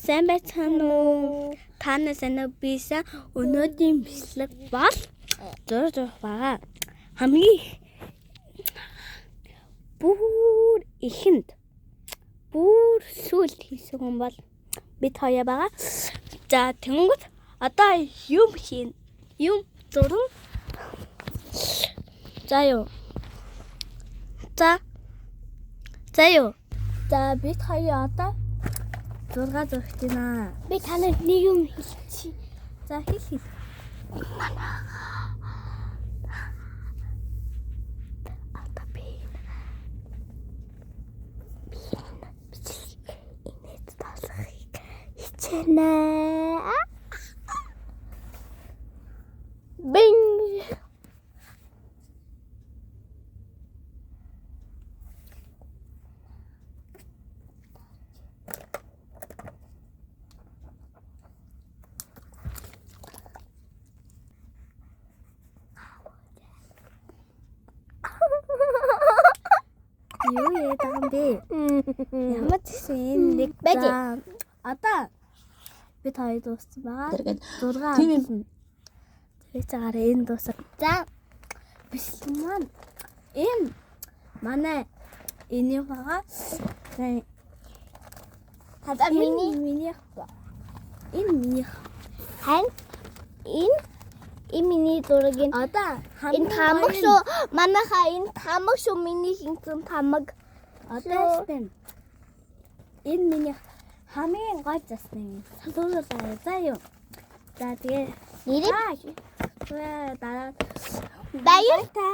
Сайн байцгаана уу? Та нар сайн уу? Бийсэн өнөөдрийн бичлэг бол зурж байгаа. Хамгийн бүр ихэнд бүр сүүл хийсэн хүн бол бид хоёр байгаа. За тэнгууд одоо юм хийн. Юм зурн. За юу. За юу. За бид хоёр одоо 6 зурх гинэ. Би танад нэг юм хэлчихье. За хэл. Ата би. Инээд таалахыг хичээнэ. Бинг. Юу яадаг юм бэ? Ямар ч юм нэг байж. Одоо бид хоёр дууссан байгаа. 6 Тийм юм. Тэгээ цагаараа энэ дуусах. За бичлэг маань энэ манай энэ байгаа. Хада миний Энэ миний хан энэ миний зургийг одоо энэ тамаг шүү манайхаа энэ тамаг шүү миний хинцэн тамаг одоо тийм энэ миний хамгийн гол засны сонсуулаа за юу. За тэгээ нэрээ дараа баяртай